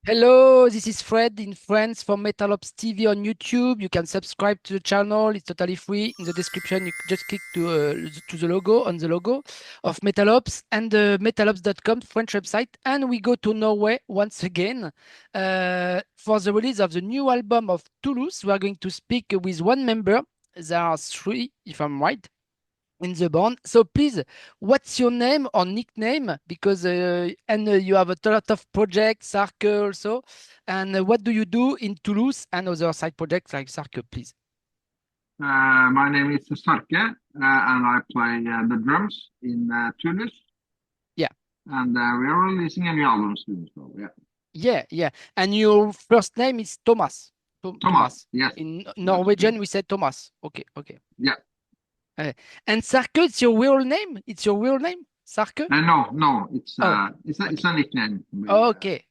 Hello, this is Fred in France for Metalops TV on YouTube. You can subscribe to the channel. It's totally free. In the description, you just click to the logo on the logo of Metalops and metalops.com French website. And we go to Norway once again for the release of the new album of Tulus. We are going to speak with one member. There are three, if I'm right, in the band. So please, what's your name or nickname? Because you have a lot of projects, Sarke also. And what do you do in Toulouse and other side projects like Sarke, please? My name is Sarke, and I play the drums in Tulus, Yeah, and we are releasing a new album soon. So yeah, yeah. And your first name is Thomas. Thomas. Thomas. Yes, In that's true. Norwegian, we say Thomas. Okay. Yeah, And Sarke, it's your real name? It's your real name, Sarke? no, it's Oh, it's okay. a nickname. Okay.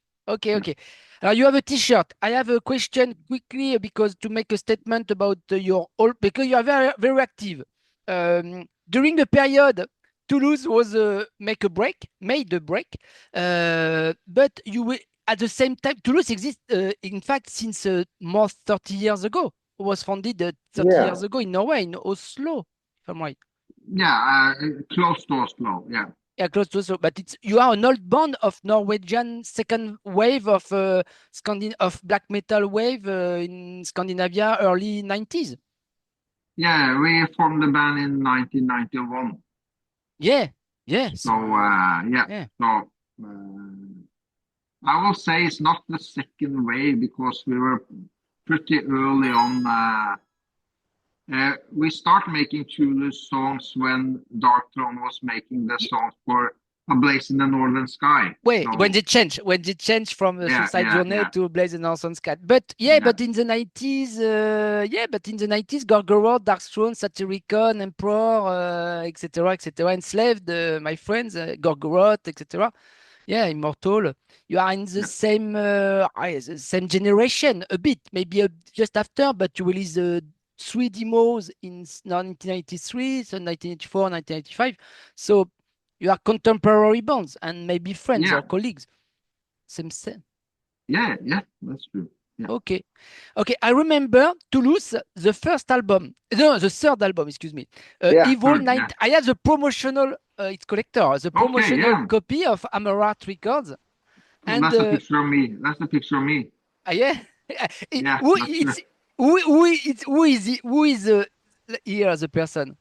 Yeah, You have a T-shirt. I have a question quickly because to make a statement about your all because you are very active. During the period, Toulouse was made a break, but you will at the same time Toulouse exists in fact since more 30 years ago. It was founded 30 yeah, years ago in Norway in Oslo, if I'm right. yeah. Close to Oslo. Yeah, Yeah, close to so, but it's you are an old band of Norwegian second wave of of black metal wave in Scandinavia, early 90s. yeah. We formed the band in 1991. Yeah, yeah. So So yeah, yeah, so. Uh, I will say it's not the second wave because we were pretty early on. We start making Tulus songs when Darkthrone was making the Y- songs for A Blaze in the Northern Sky. wait, So when they change from the yeah, Suicide Journey yeah, to Blaze and Orson's Cat. But yeah, yeah, but in the 90s, but in the 90s, Gorgoroth, Darkthrone, Satyricon, Emperor, etc., enslaved, my friends, Gorgoroth, etc. Yeah, Immortal. You are in yeah, the same generation a bit, maybe just after, but you release three demos in 1993, so 1984, 1985. So you are contemporary bands and maybe friends yeah, or colleagues. Same. yeah. That's true. Yeah, Okay. Okay. I remember Toulouse, the first album, no, the third album, excuse me. yeah, Evil third, Night. yeah. I have the promotional, it's collector, the Okay, promotional yeah. copy of Amaranth Records. And That's a picture of me. That's a picture of me. yeah, Yeah, who that's true. it's who is here the person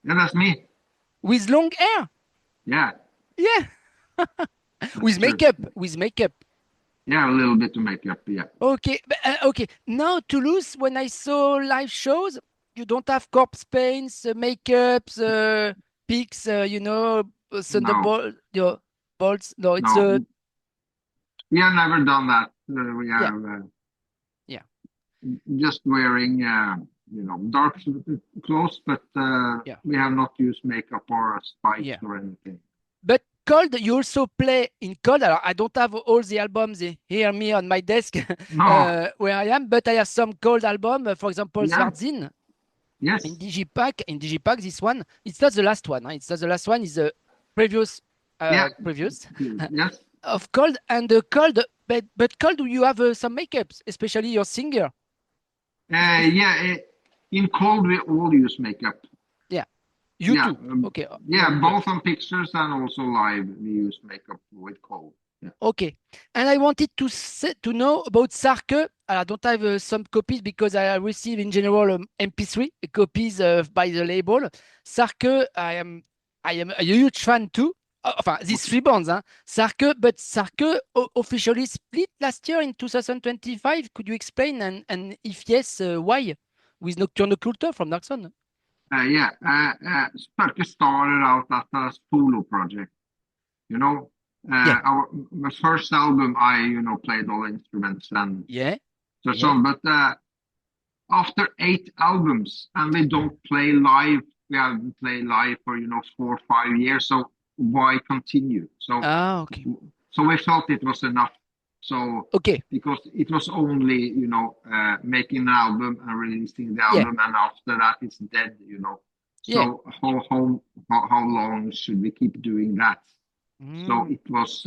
Yeah, that's me. with long hair? Yeah, Yeah, that's true. with makeup. Yeah, a little bit to make up. Yeah. Okay, okay. Now Toulouse, when I saw live shows, you don't have corpse paints, makeups, pics, No, thunderbolt, your bolts. No, it's no. We have never done that. We yeah, have yeah, just wearing, dark clothes, but yeah, we have not used makeup or spikes yeah. or anything. But KHOLD, you also play in KHOLD. I don't have all the albums here me on my desk No, where I am, but I have some KHOLD album. For example, yeah, Zwarzin in yes, Digipack. In Digipack, this one, it's not the last one. Huh? It's not the last one. It's the previous, yeah, previous yes. of KHOLD and the KHOLD. But KHOLD, you have some makeups, especially your singer. Yeah, in cold, we all use makeup. Yeah, you Yeah, too. Okay, yeah, good. both on pictures and also live, we use makeup with cold. Yeah, Okay. And I wanted to know about Sarke. I don't have some copies because I receive in general MP3 copies by the label. Sarke, I am a huge fan too. Enfin, these okay. three bands, huh? Sarke, but Sarke officially split last year in 2025. Could you explain? And if yes, why? With Nocturno Culto from Darkthrone? Yeah, Sarke started out as a solo project. You know, Yeah, our my first album, I played all instruments and yeah, such yeah, on. But after 8 albums, and we don't play live, we haven't played live for 4 or 5 years. So why continue? So Ah, okay. so we felt it was enough. So Okay, because it was only making an album and releasing the yeah, album, and after that it's dead. yeah. So how long should we keep doing that? So Mm. it was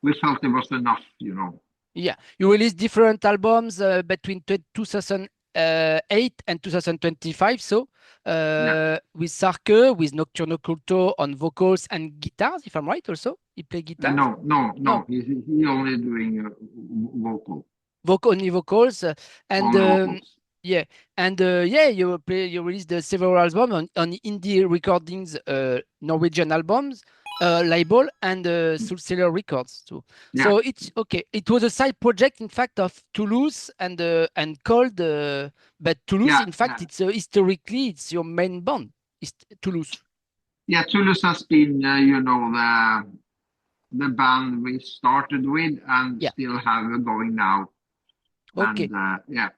we felt it was enough. Yeah, you released different albums between 2008 and 2025. So with Sarke, with Nocturno Culto on vocals and guitars, if I'm right. Also, he play guitars. No. No, He only doing only vocals, and only vocals. yeah, and yeah, you released several albums on indie recordings, Norwegian albums, label, and Soul Sailor Records too. Yeah, So it's okay. It was a side project, in fact, of Tulus and KHOLD, but Tulus, in fact, yeah. it's historically it's your main band. It's Tulus. Yeah, Tulus has been, the band we started with and Yeah. still have going now. Okay. And yeah.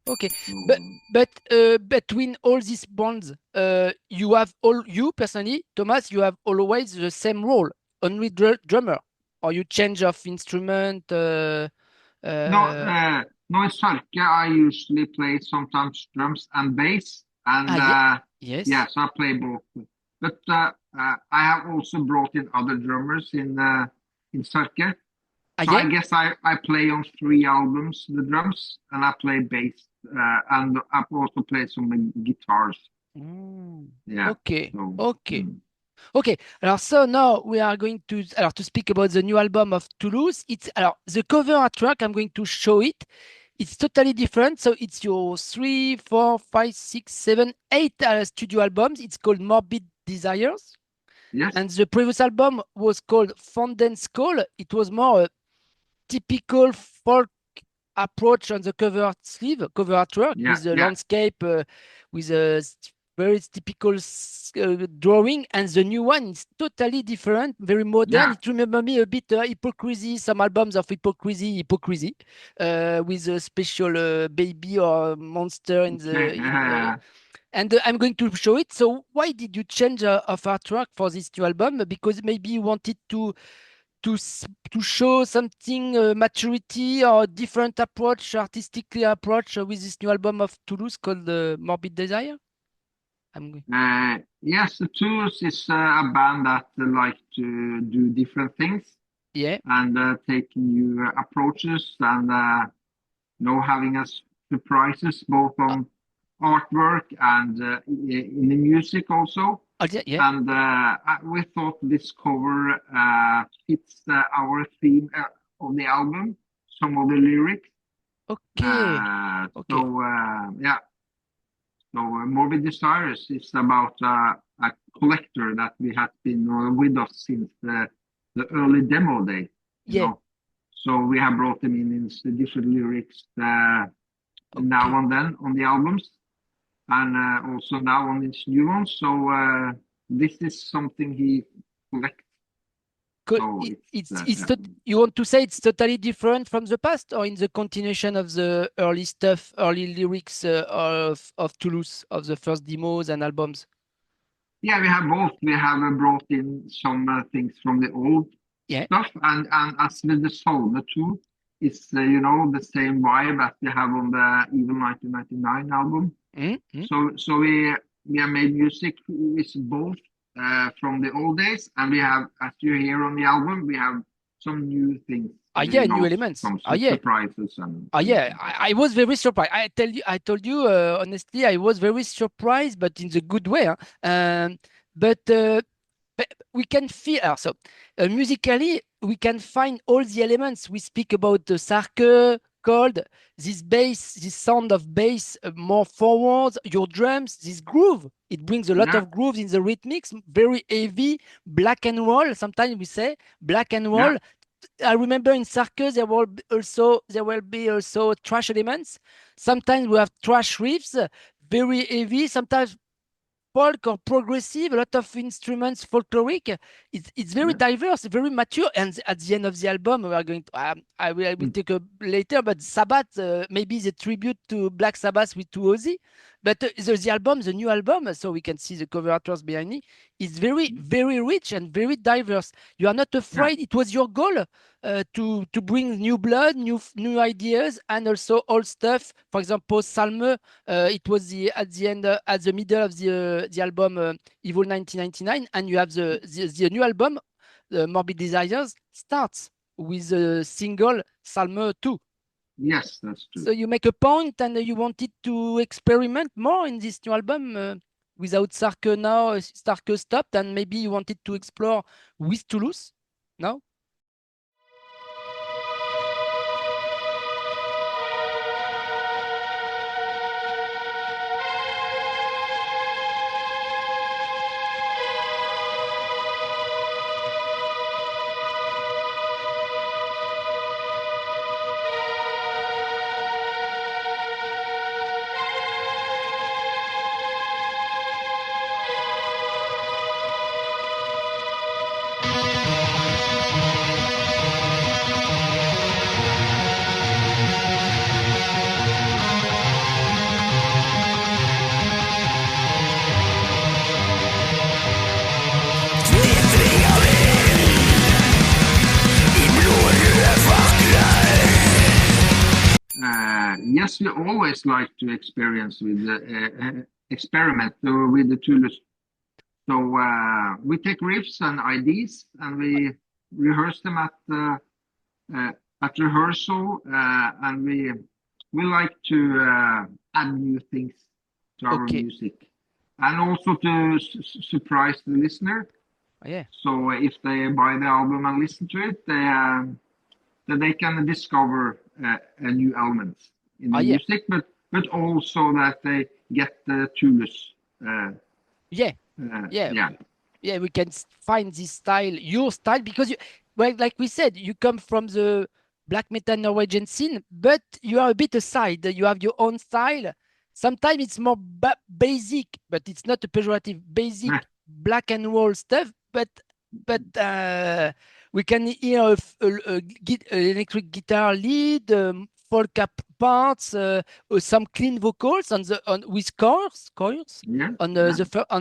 Okay, but between all these bands, you personally, Thomas, you have always the same role, only drummer, or you change of instrument. No, Uh, no, in Sarke, I usually play sometimes drums and bass. And yeah, yeah, yes, so I play both. But I have also brought in other drummers in Sarke. So yeah. I guess I play on 3 albums the drums, and I play bass, and I've also played some guitars. Mm, Yeah. okay, So okay. Okay, so now we are going to speak about the new album of Toulouse. It's the cover artwork. I'm going to show it. It's totally different. So it's your 3, 4, 5, 6, 7, 8 studio albums. It's called Morbid Desires. yes, And the previous album was called Fountain's Call. It was more a typical folk approach on the cover artwork yeah, with the yeah, landscape, with a very typical drawing. And the new one is totally different, very modern. yeah. It remember me a bit hypocrisy, some albums of hypocrisy, with a special baby or monster in Okay. the. And I'm going to show it. So why did you change of artwork for this new album? Because maybe you wanted to show something maturity or different approach, artistically approach with this new album of Toulouse called Morbid Desire. Yes, the Tulus is a band that like to do different things Yeah, and take new approaches and having us surprises both uh, on artwork and in the music also. yeah. And we thought this cover fits our theme of the album, some of the lyrics. Okay, okay. Yeah. So Morbid Desires is about a collector that we have been with us since the early demo day. Yeah, So we have brought them in different lyrics now okay. and then on the albums, and also now on this new one. So this is something he collects. So You want to say it's totally different from the past, or in the continuation of the early stuff, early lyrics of Toulouse, of the first demos and albums? yeah, we have both. We have brought in some things from the old Yeah. stuff, and as with the Salme too, it's the same vibe as we have on the Evil 1999 album. Mm-hmm. So we have made music with both from the old days, and we have, as you hear on the album, we have some new things. Yeah, new elements. Some Yeah. surprises and. Yeah, I was very surprised. I told you honestly, I was very surprised, but in the good way. Huh? But we can feel musically we can find all the elements. We speak about Sarke, KHOLD, this bass, this sound of bass more forwards, your drums, this groove. It brings a lot of grooves in the rhythmics, very heavy, black and roll. Sometimes we say black and roll. I remember in Sarke there will be also thrash elements. Sometimes we have thrash riffs, very heavy. Sometimes folk or progressive, a lot of instruments, folkloric. It's very diverse, very mature. And at the end of the album, we are going to, I will take a later, but Sabbath, maybe the tribute to Black Sabbath with 2OZ. But the album, the new album, so we can see the cover artworks behind me, is very, very rich and very diverse. You are not afraid. It was your goal to bring new blood, new ideas, and also old stuff. For example, Salme, it was at the end, at the middle of the album Evil 1999, and you have the new album, Morbid Desires, starts with the single Salme 2. Yes, that's true. So you make a point, and you wanted to experiment more in this new album without Sarke now. Sarke stopped, and maybe you wanted to explore with Tulus. No? Yes, we always like to experience with experiment with the Tulus. So we take riffs and ideas and we rehearse them at rehearsal, and we like to add new things to our music, and also to surprise the listener. Yeah. So if they buy the album and listen to it, they can discover a new elements in the music, but also that they get the Tulus. We can find this style, your style, because like we said, you come from the black metal Norwegian scene, but you are a bit aside. You have your own style. Sometimes it's more basic, but it's not a pejorative, basic black and roll stuff. But we can hear electric guitar lead, folk parts, some clean vocals with chorus on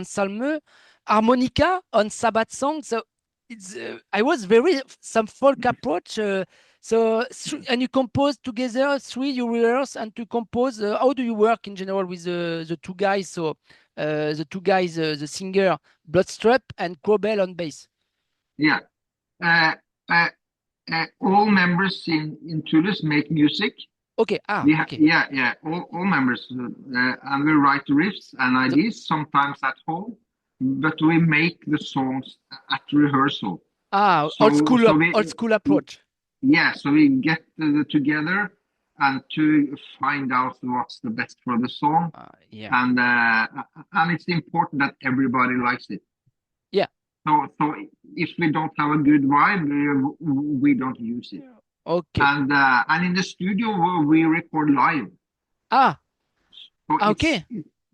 Salme, harmonica on Sabbat song. So it's I was very some folk approach. And you compose together, you rehearse and to compose. How do you work in general with the two guys? So the two guys, the singer Blodstrup and Crowbel on bass. Yeah. All members in Tulus make music. Okay. Yeah. All members, and we write riffs and ideas, sometimes at home, but we make the songs at rehearsal. Old school approach. Yeah, so we get together and to find out what's the best for the song. And it's important that everybody likes it. Yeah. So if we don't have a good vibe, we don't use it. Okay. And in the studio we record live.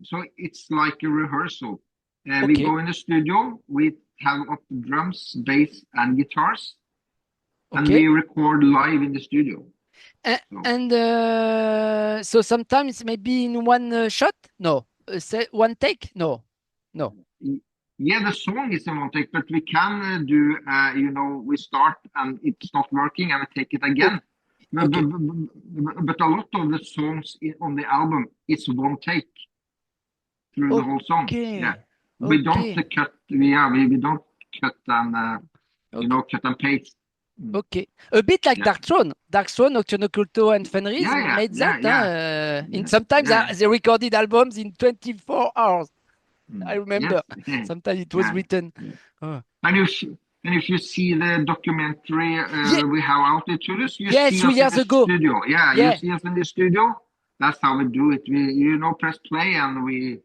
So it's like a rehearsal. We go in the studio, we have up drums, bass, and guitars, and we record live in the studio. So sometimes maybe in one shot? No. One take? No. Yeah, the song is in one take, but we can do, we start and it's not working and we take it again. But a lot of the songs on the album is one take through the whole song. Yeah. We don't cut. We don't cut and cut and paste. Okay, a bit like Darkthrone, Nocturno Culto, and Fenris made that. Sometimes they recorded albums in 24 hours. I remember. Sometimes it was written. And And if you see the documentary Yeah. we have out at Tulus, you Yeah, see 3 us in years the ago. studio. Yeah, Yeah. you see us in the studio. That's how we do it. We, press play and we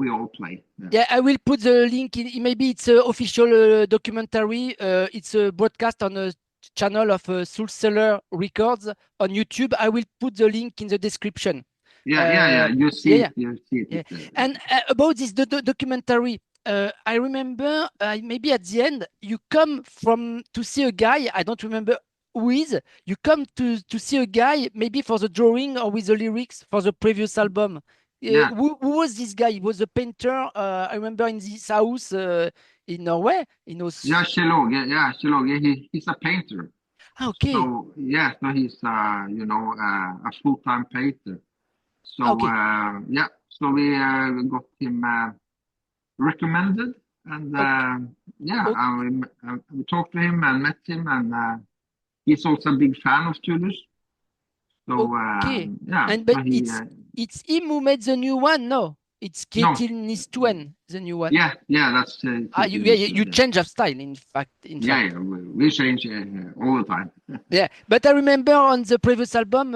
all play. Yeah, I will put the link in maybe it's an official documentary. It's a broadcast on a channel of Soul Seller Records on YouTube. I will put the link in the description. Yeah. You see it. You see Yeah. it. And about this documentary, I remember maybe at the end you come from to see a guy. I don't remember who is. You come to see a guy maybe for the drawing or with the lyrics for the previous album. Yeah. Who was this guy? He was a painter. I remember in this house in Norway. Yeah, Kjell-Åge. He's a painter. Okay. So yeah, so he's a full-time painter. So Okay. so we got him recommended, and we talked to him and met him, and he's also a big fan of Tulus. So Okay. yeah, But so he, it's him who made the new one. No, it's Ketil Nistuen, the new one. Yeah, that's. You change of style, in fact. Yeah, we change all the time. Yeah, but I remember on the previous album,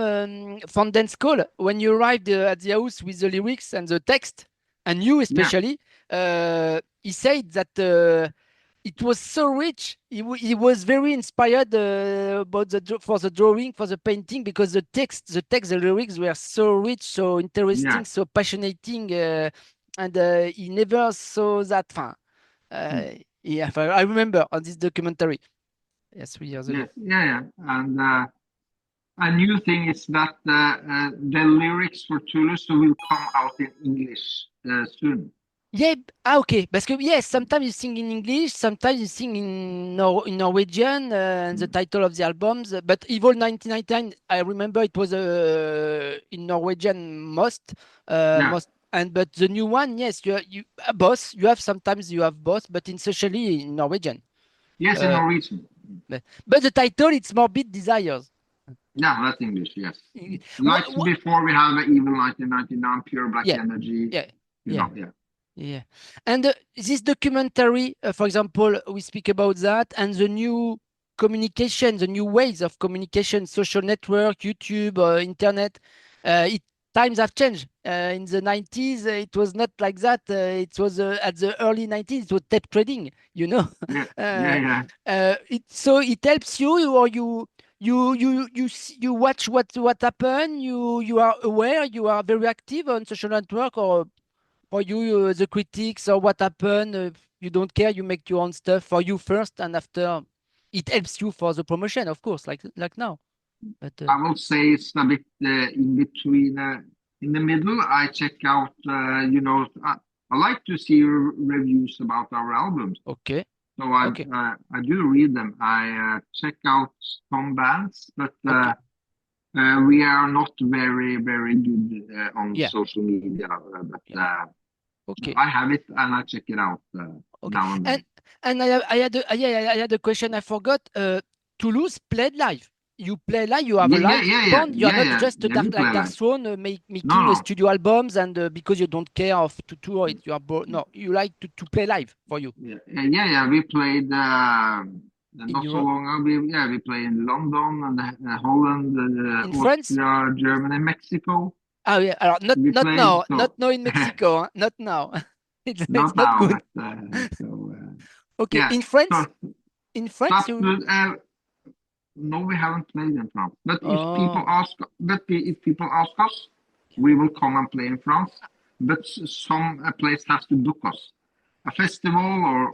Fountain's Call, when you arrived at the house with the lyrics and the text, and you especially, he said that it was so rich. He was very inspired about for the drawing, for the painting, because the lyrics were so rich, so interesting, so passionate, and he never saw that. Yeah, I remember on this documentary. Yes, 3 years ago. Yeah. And a new thing is that the lyrics for Tulus will come out in English soon. Yeah, okay. Because yes, sometimes you sing in English, sometimes you sing in Norwegian, and the title of the albums. But Evil 1999, I remember it was in Norwegian most. But the new one, yes, you both. Sometimes you have both, but essentially in Norwegian. Yes, in Norwegian. But the title, it's Morbid Desires. Yeah, that's English, yes. Like before we have Evil 1999, Pure Black Energy. Yeah. And this documentary, for example, we speak about that, and the new communication, the new ways of communication, social network, YouTube, internet, times have changed. In the 90s, it was not like that. It was at the early 90s, it was tape trading, so it helps you, or you watch what happened. You are aware. You are very active on social network, or for you, the critics or what happened. You don't care. You make your own stuff for you first, and after it helps you for the promotion, of course, like now. But I will say it's a bit in between. In the middle, I check out. I like to see reviews about our albums. Okay. So I do read them. I check out some bands, but we are not very, very good on social media. I have it and I check it out now and then. And I had a question I forgot. Tulus played live. You play live. You have a live band. You are not just like Darkthrone making studio albums, and because you don't care to tour it, you like to play live for you. Yeah. We played not so long ago. We played in London and Holland, in France, Germany, Mexico. Oh yeah, not now in Mexico. Not now. It's not now, good. Okay, in France. In France, no, we haven't played in France. But if people ask us, we will come and play in France. But some place has to book us, a festival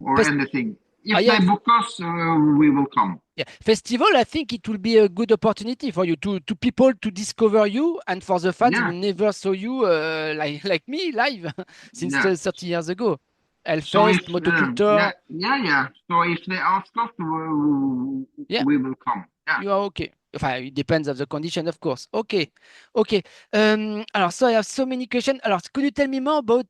or anything. If they book us, we will come. Yeah, festival. I think it will be a good opportunity for you to people to discover you, and for the fans who never saw you like me live since 30 years ago. Hellfest, Motoculture. Yeah. So if they ask us, we will come. Yeah. You are okay. It depends on the condition, of course. Okay. So I have so many questions. Could you tell me more about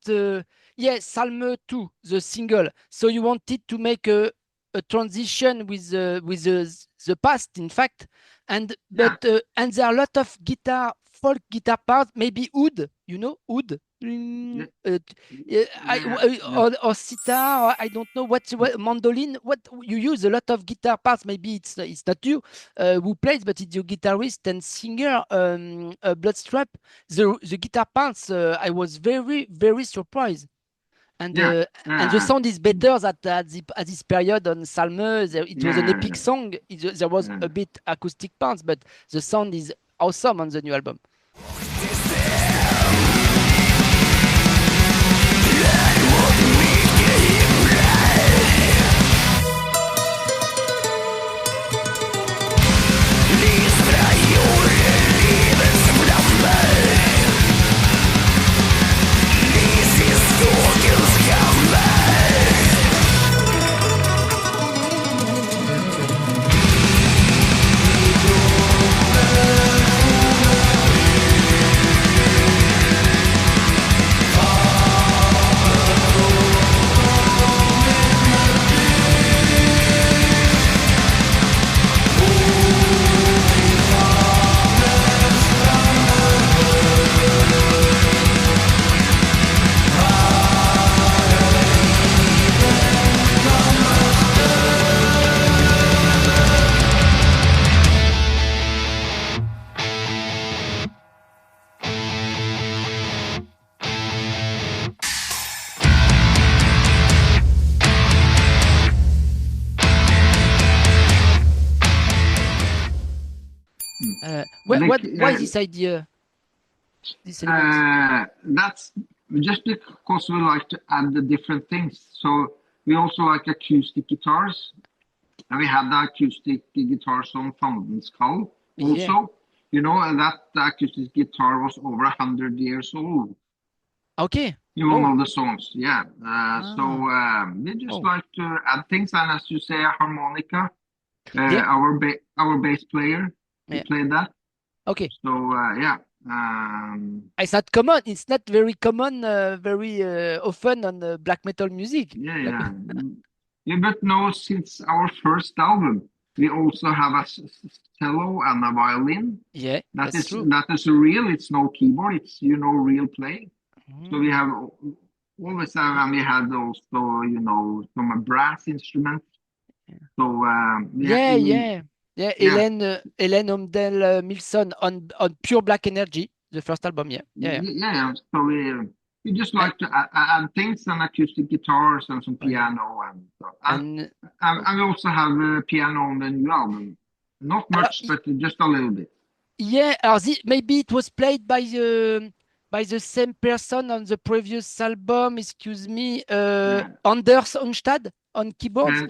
Salme 2, the single? So you wanted to make a transition with the past, in fact, and there are a lot of folk guitar parts, maybe oud, oud. or sitar, or I don't know what mandolin. What you use a lot of guitar parts. Maybe it's not you who plays, but it's your guitarist and singer, Blodstrup. The guitar parts, I was very surprised. And the sound is better at this period on Salme. It was an epic song. There was a bit acoustic parts, but the sound is awesome on the new album. Why this idea? This element? That's just because we like to add the different things. So we also like acoustic guitars, and we have the acoustic guitars on Fandens Call also. You know, and that acoustic guitar was over 100 years old. Okay. In one of the songs, yeah. So we just like to add things, and as you say, a harmonica. Our bass player, he played that. Okay. So yeah. It's not common. It's not very common, very often on black metal music. Yeah. But no, since our first album, we also have a cello and a violin. Yeah, that's true. That is real. It's no keyboard. It's real playing. So we have always and we had also some brass instruments. So Hélène Omdel Milson on Pure Black Energy, the first album. Yeah. So we just like to add things and acoustic guitars and some piano and stuff. And we also have a piano on the new album. Not much, but just a little bit. Yeah, maybe it was played by the same person on the previous album. Excuse me, Anders Onstad on keyboards.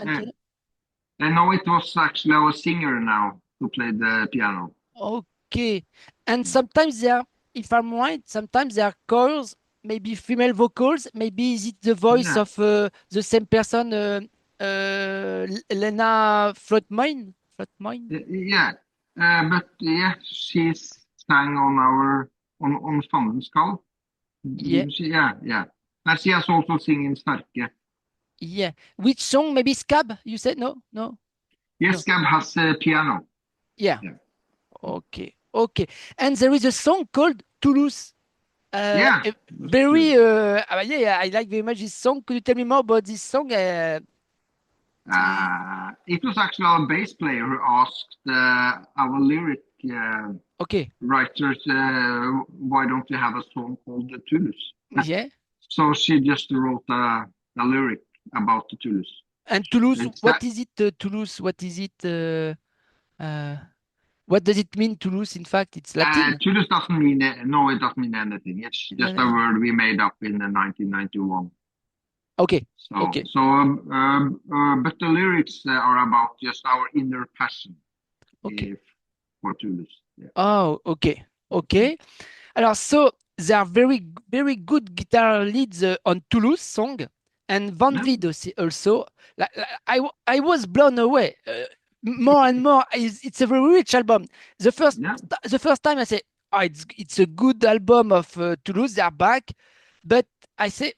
And no, it was actually our singer now who played the piano. Okay, and sometimes there, if I'm right, sometimes there are chorus, maybe female vocals. Maybe is it the voice of the same person, Lena Flotmine? Yeah, but she sang on Fandens Call. Yeah. And she has also sing in Sarke. Yeah. Which song? Maybe Scab? You said no? Yes, no. Scab has piano. Yeah. Okay. And there is a song called Tulus. Very. I like very much this song. Could you tell me more about this song? It was actually our bass player who asked our lyric writers, why don't you have a song called Tulus? Yeah. So she just wrote a lyric about the Tulus. And Tulus, what is it, Tulus? What is it? What does it mean, Tulus? In fact, it's Latin. Tulus doesn't mean, it doesn't mean anything. It's just a word we made up in 1991. Okay. But the lyrics are about just our inner passion for Tulus. Yeah. Oh, okay. Alors, so there are very, very good guitar leads on Tulus song, and Van Vliet also. I was blown away. More and more, it's a very rich album. The first time I say, it's a good album of Tulus. They are back, but I say,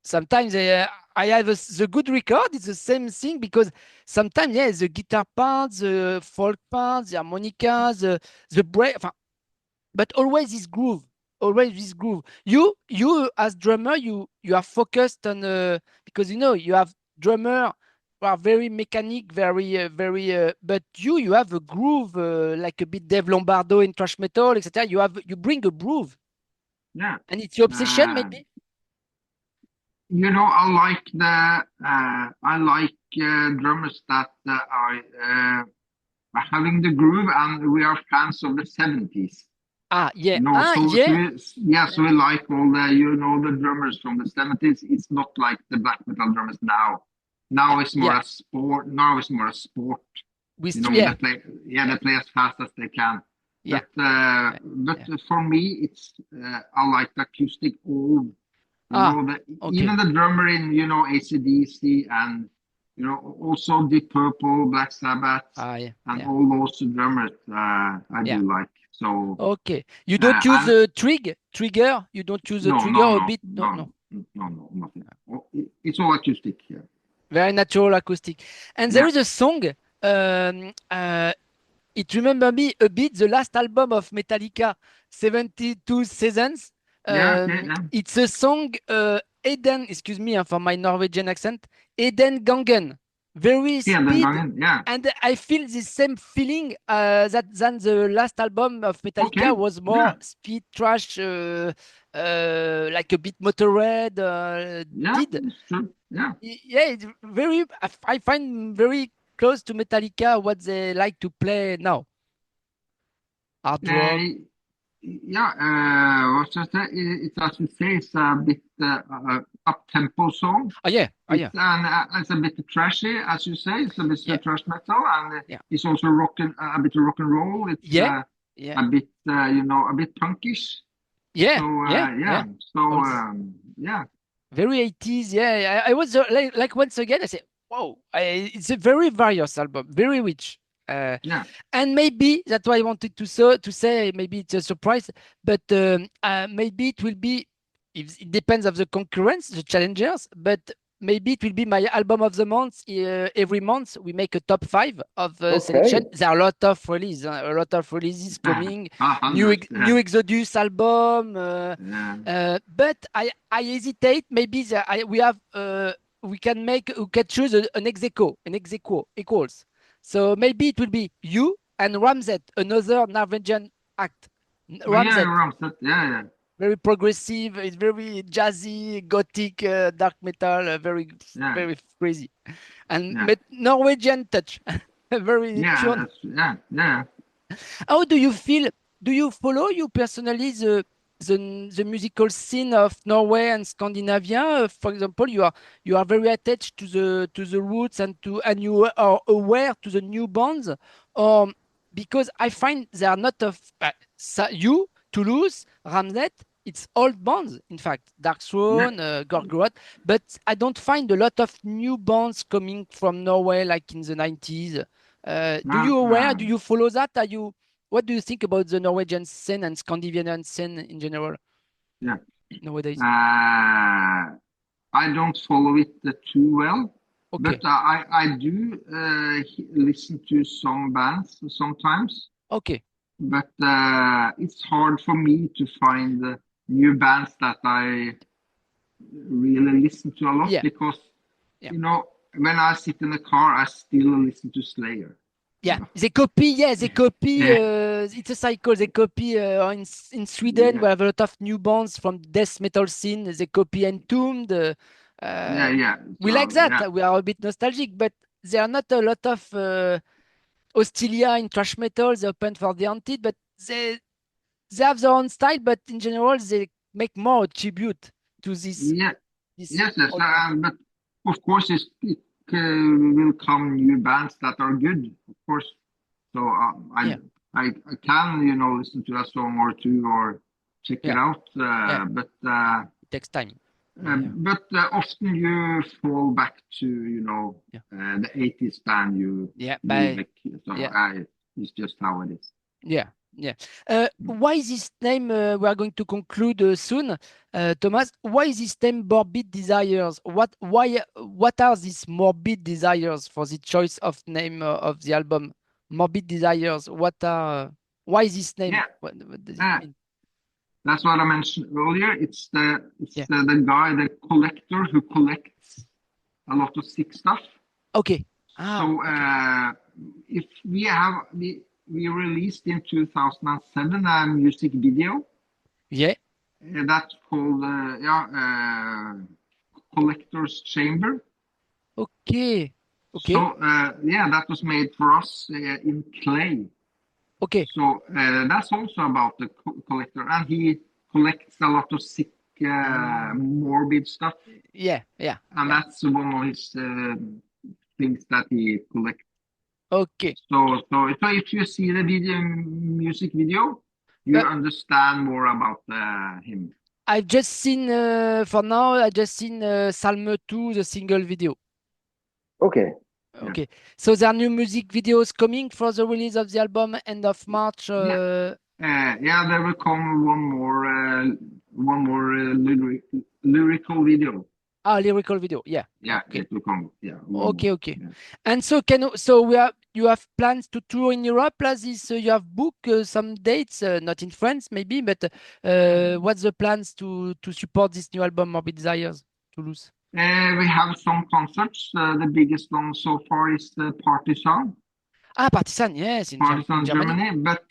sometimes I have the good record. It's the same thing because sometimes, the guitar parts, the folk parts, the harmonica, the break, but always this groove. always this groove. You as drummer, you are focused on because you have drummer who are very mechanic, very but you have a groove like a bit Dave Lombardo in thrash metal, etc. You bring a groove, Yeah. and it's your obsession maybe. I like drummers that are having the groove, and we are fans of the 70s. Yeah. So we like all the drummers from the 70s. It's not like the black metal drummers now. Now it's more a sport. Now it's more a sport. With they play as fast as they can. Yeah. But for me, it's I like the acoustic old. Even the drummer in AC/DC and also Deep Purple, Black Sabbath, and all those drummers I do like. So okay, you don't use a trigger. You don't use a trigger a bit. No, nothing. It's all acoustic. Yeah. Very natural acoustic. And there is a song. It remember me a bit the last album of Metallica, 72 Seasons. It's a song Eden, excuse me for my Norwegian accent, Eden Gangen. Very speed, and I feel the same feeling than the last album of Metallica was more speed thrash, like a bit Motorhead did. It's very. I find very close to Metallica what they like to play now. Hard rock. What I say? It's as you say, it's a bit up-tempo song. It's a bit trashy, as you say. It's a bit thrash metal, and it's also a bit of rock and roll. It's a bit, a bit punkish. Very 80s. I was like once again, I said, "Whoa!" It's a very various album, very rich. And maybe that's why I wanted to say maybe it's a surprise, but maybe it will be. It depends of the concurrence, the challengers, but maybe it will be my album of the month. Every month we make a top 5 of selection. There are a lot of releases coming. New Exodus album, but I hesitate. Maybe we can choose an ex aequo equals. So maybe it will be you and Ramset, another Norwegian act. Ramset, very progressive. It's very jazzy, gothic, dark metal, very crazy, and Norwegian touch. Very pure. How do you feel? Do you follow you personally the musical scene of Norway and Scandinavia? For example, you are very attached to the roots and you are aware to the new bands, because I find there are not of you, Tulus, Ramset. It's old bands, in fact, Darkthrone, Gorgoroth, but I don't find a lot of new bands coming from Norway like in the 90s. Do you aware? Do you follow that? What do you think about the Norwegian scene and Scandinavian scene in general? Nowadays. I don't follow it too well, but I do listen to some bands sometimes. But it's hard for me to find new bands that I really listen to a lot because when I sit in the car, I still listen to Slayer. They copy. It's a cycle. They copy in Sweden. We have a lot of new bands from death metal scene. They copy Entombed. We like that. We are a bit nostalgic, but there are not a lot of Hostilia in thrash metal. They open for the Haunted, but they have their own style. But in general, they make more tribute to this. But of course, it will come new bands that are good, of course. So I can listen to a song or two or check it out. But it takes time. But often you fall back to the 80s band it's just how it is. Why this name? We are going to conclude soon, Thomas. Why this name, Morbid Desires? What are these Morbid Desires for the choice of name of the album? Morbid Desires. Why this name? What does it mean? That's what I mentioned earlier. It's the Yeah. the guy, the collector who collects a lot of sick stuff. Okay. So okay. if we released in 2007 a music video Yeah. that's called Collector's Chamber. Okay. So Okay. yeah, that was made for us in clay. Okay. So that's also about the collector, and he collects a lot of sick, morbid stuff, Yeah. Yeah. and Yeah. that's one of his things that he collects. Okay. So if you see the music video, you But understand more about him. I've just seen for now. I just seen Salme 2, the single video. Okay. Yeah. Okay. So there are new music videos coming for the release of the album end of March. Yeah. Yeah, there will come one more lyrical video. Lyrical video. Yeah. Yeah, Okay. it will come. Yeah, one Okay. more. Okay. Yeah. And so you have plans to tour in Europe as this? You have booked some dates, not in France maybe, but what's the plans to support this new album, Morbid Desires, Toulouse? We have some concerts. The biggest one so far is the Partisan, yes, in Germany. Germany. But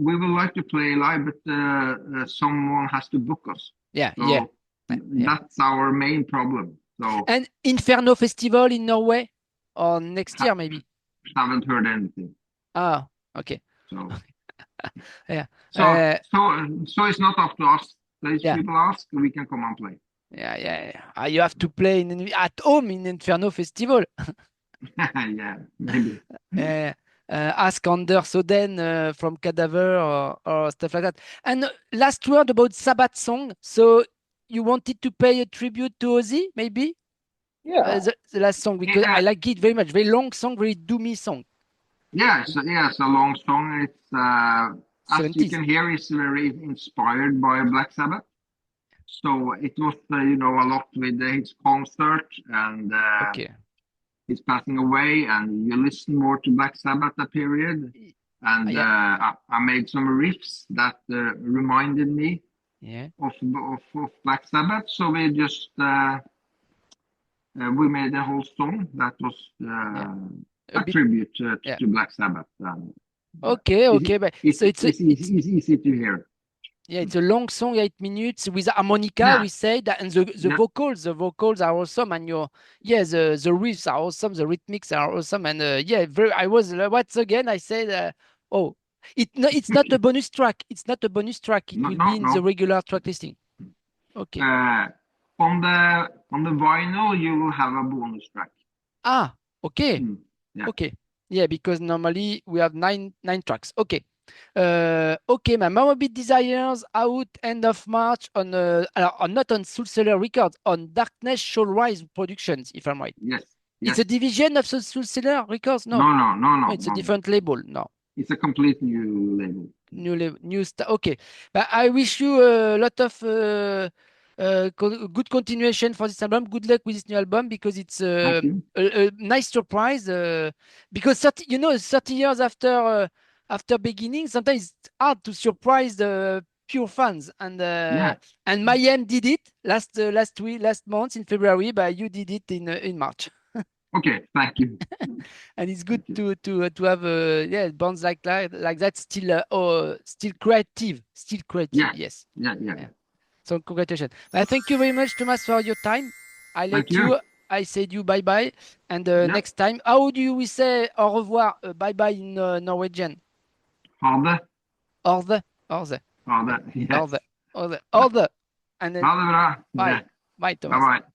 we would like to play live, but someone has to book us. Yeah, So yeah. Yeah. that's our main problem. So And Inferno Festival in Norway or next ha year maybe. haven't heard anything. Okay. So Yeah. so it's not up to us. So if Yeah. people ask, we can come and play. Yeah. You have to play at home in Inferno Festival. Yeah, maybe. Ask Anders Oden from Cadaver or stuff like that. And last word about Sabbat song. So you wanted to pay a tribute to Ozzy, maybe? Yeah. The last song, because I like it very much. Very long song, very doomy song. Yeah, it's a long song. It's as you 70s. can hear, it's very inspired by Black Sabbath. So it was, a lot with his concert and Okay. he's passing away, and you listen more to Black Sabbath that period. And Yeah. I made some riffs that reminded me Yeah. of Black Sabbath. So we just we made a whole song that was Yeah. a Bit. tribute Yeah. to Black Sabbath. Okay. But so it's easy to hear. yeah, it's a long song, 8 minutes with harmonica. Yeah, We said, and the yeah. vocals are awesome, and the riffs are awesome, the rhythmics are awesome, and I was once again I said, oh, it's not a bonus track. It's not a bonus track. It No, will no, be in the no. regular track listing. Okay. On the vinyl, you will have a bonus track. Okay. Yeah. Okay. Yeah, because normally we have nine tracks. Okay. Okay, my Morbid Desires out end of March on not on Soul Seller Records, on Darkness Shall Rise Productions, if I'm right. Yes. It's a division of Soul Seller Records? No. No. It's a different label. No. It's a complete new label. New stuff. Okay. But I wish you a lot of good continuation for this album. Good luck with this new album because it's Thank you. a nice surprise. Because 30 years after beginning, sometimes it's hard to surprise the pure fans. And Yeah. and Mayhem did it last month in February, but you did it in March. Okay, thank you. And it's good to have bands like that still creative. Yeah. Yes. Yeah. So congratulations. Thank you very much, Thomas, for your time. I Thank let you. you. I said you bye bye, and Yeah. next time, how do we say au revoir, bye bye in Norwegian? Ha det. Ordet. Ha det. Yes. Ordet. And then Ha det bra. bye. Yeah. Bye, Thomas. Bye-bye.